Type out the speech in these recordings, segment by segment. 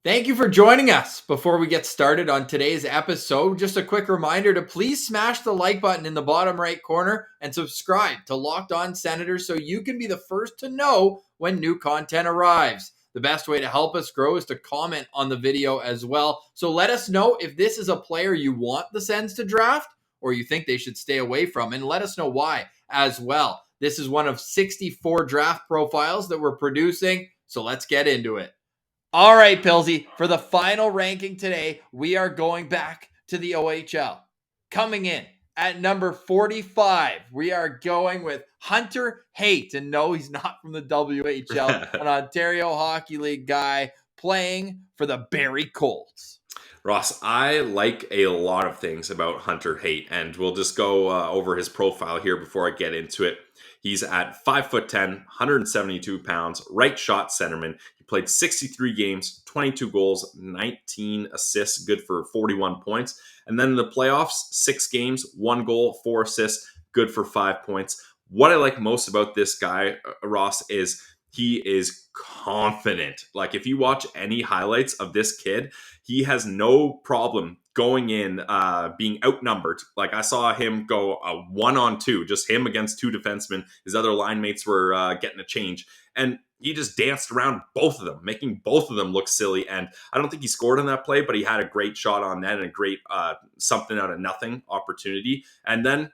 Thank you for joining us. Before we get started on today's episode, just a quick reminder to please smash the like button in the bottom right corner and subscribe to Locked On Senators so you can be the first to know when new content arrives. The best way to help us grow is to comment on the video as well. So let us know if this is a player you want the Sens to draft or you think they should stay away from, and let us know why as well. This is one of 64 draft profiles that we're producing, so let's get into it. All right, Pilsy, for the final ranking today, we are going back to the OHL. Coming in at number 45, we are going with Hunter Haight. And no, he's not from the WHL, an Ontario Hockey League guy playing for the Barrie Colts. Ross, I like a lot of things about Hunter Haight, and we'll just go over his profile here before I get into it. He's at 5'10", 172 pounds, right shot centerman. He played 63 games, 22 goals, 19 assists, good for 41 points. And then in the playoffs, 6 games, 1 goal, 4 assists, good for 5 points. What I like most about this guy, Ross, is he is confident. Like, if you watch any highlights of this kid, he has no problem going in, being outnumbered. Like, I saw him go a 1-on-2, just him against 2 defensemen. His other line mates were getting a change. And he just danced around both of them, making both of them look silly. And I don't think he scored on that play, but he had a great shot on net and a great something out of nothing opportunity. And then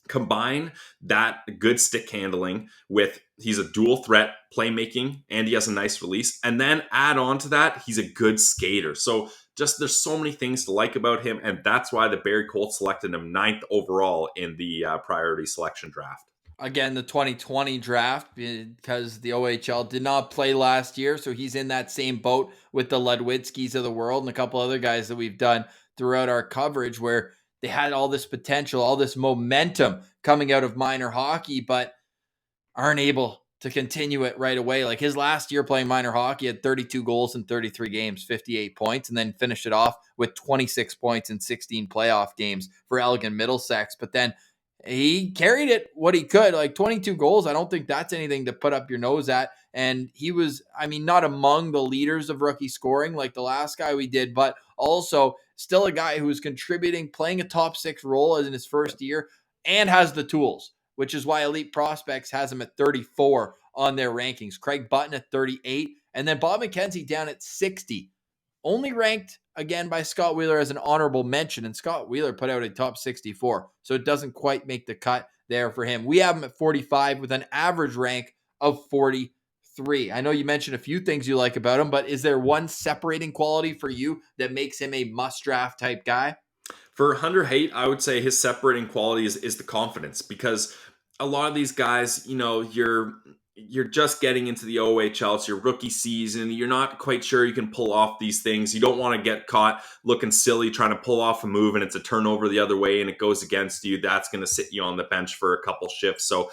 combine that good stick handling with he's a dual threat playmaking and he has a nice release, and then add on to that he's a good skater. So just there's so many things to like about him, and that's why the Barrie Colts selected him 9th overall in the priority selection draft. Again, the 2020 draft, because the OHL did not play last year, so he's in that same boat with the Ludwitskis of the world and a couple other guys that we've done throughout our coverage where they had all this potential, all this momentum coming out of minor hockey, but aren't able to continue it right away. Like, his last year playing minor hockey had 32 goals in 33 games, 58 points, and then finished it off with 26 points in 16 playoff games for Elgin Middlesex. But then he carried it what he could, like 22 goals. I don't think that's anything to put up your nose at. And he was, not among the leaders of rookie scoring like the last guy we did, but also still a guy who's contributing, playing a top 6 role as in his first year, and has the tools, which is why Elite Prospects has him at 34 on their rankings. Craig Button at 38, and then Bob McKenzie down at 60. Only ranked, again, by Scott Wheeler as an honorable mention, and Scott Wheeler put out a top 64, so it doesn't quite make the cut there for him. We have him at 45 with an average rank of 43. I know you mentioned a few things you like about him, but is there one separating quality for you that makes him a must-draft type guy? For Hunter Haight, I would say his separating quality is the confidence, because a lot of these guys, you're just getting into the OHL. It's your rookie season. You're not quite sure you can pull off these things. You don't want to get caught looking silly trying to pull off a move and it's a turnover the other way and it goes against you. That's going to sit you on the bench for a couple shifts. So,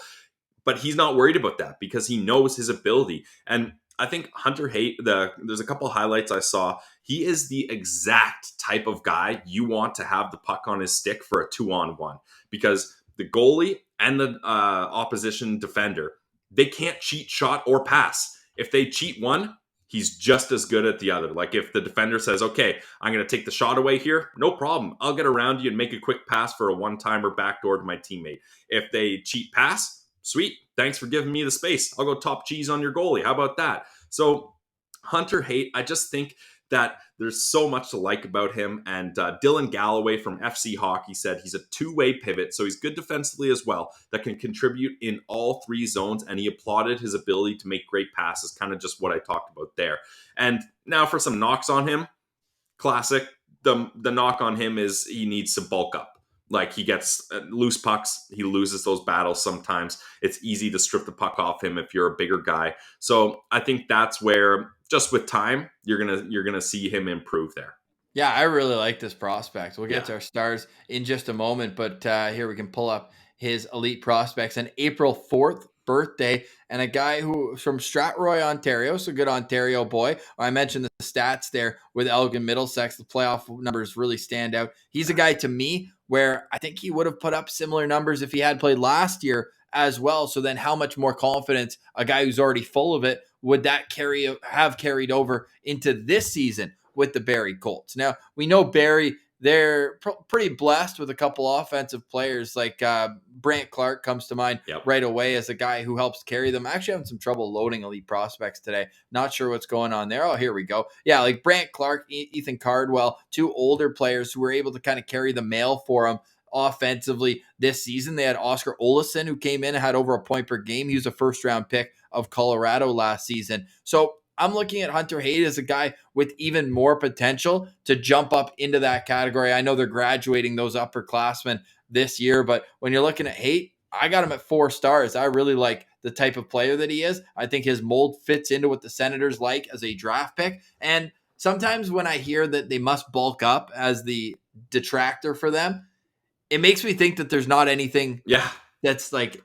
but he's not worried about that because he knows his ability. And I think Hunter Haight, there's a couple highlights I saw. He is the exact type of guy you want to have the puck on his stick for a 2-on-1, because the goalie and the opposition defender, they can't cheat shot or pass. If they cheat one, he's just as good at the other. Like, if the defender says, okay, I'm going to take the shot away here, no problem. I'll get around you and make a quick pass for a one-timer backdoor to my teammate. If they cheat pass, sweet. Thanks for giving me the space. I'll go top cheese on your goalie. How about that? So Hunter Haight, I just think that there's so much to like about him. And Dylan Galloway from FC Hockey said he's a two-way pivot, so he's good defensively as well, that can contribute in all 3 zones, and he applauded his ability to make great passes, kind of just what I talked about there. And now for some knocks on him. Classic. The knock on him is he needs to bulk up. Like, he gets loose pucks. He loses those battles sometimes. It's easy to strip the puck off him if you're a bigger guy. So I think that's where, just with time, you're gonna see him improve there. Yeah, I really like this prospect. We'll get to our stars in just a moment, but here we can pull up his Elite Prospects. An April 4th birthday, and a guy who's from Strathroy, Ontario, so good Ontario boy. I mentioned the stats there with Elgin Middlesex. The playoff numbers really stand out. He's a guy, to me, where I think he would have put up similar numbers if he had played last year as well. So then how much more confidence a guy who's already full of it would that have carried over into this season with the Barrie Colts? Now, we know Barrie, they're pretty blessed with a couple offensive players like Brant Clark comes to mind Yep. right away as a guy who helps carry them. Actually having some trouble loading elite prospects today. Not sure what's going on there. Oh, here we go. Yeah, like Brant Clark, Ethan Cardwell, two older players who were able to kind of carry the mail for him offensively this season. They had Oscar Olesen, who came in and had over a point per game. He was a first-round pick of Colorado last season. So I'm looking at Hunter Haight as a guy with even more potential to jump up into that category. I know they're graduating those upperclassmen this year, but when you're looking at Haight, I got him at 4 stars. I really like the type of player that he is. I think his mold fits into what the Senators like as a draft pick. And sometimes when I hear that they must bulk up as the detractor for them, it makes me think that there's not anything that's like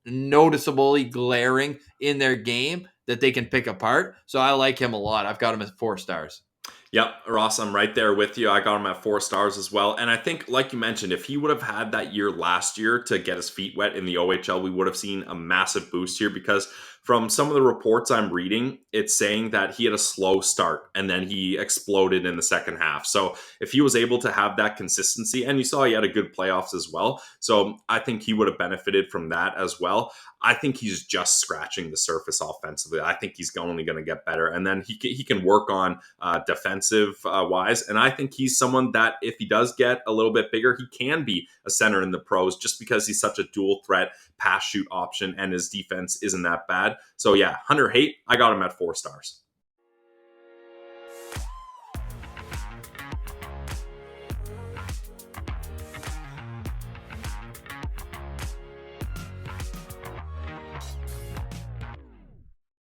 noticeably glaring in their game that they can pick apart. So I like him a lot. I've got him at 4 stars. Yep, Ross, I'm right there with you. I got him at 4 stars as well. And I think, like you mentioned, if he would have had that year last year to get his feet wet in the OHL, we would have seen a massive boost here, because from some of the reports I'm reading, it's saying that he had a slow start and then he exploded in the second half. So if he was able to have that consistency, and you saw he had a good playoffs as well, so I think he would have benefited from that as well. I think he's just scratching the surface offensively. I think he's only going to get better, and then he can work on defensive wise. And I think he's someone that if he does get a little bit bigger, he can be a center in the pros, just because he's such a dual threat pass shoot option and his defense isn't that bad. So yeah, Hunter Haight, I got him at 4 stars.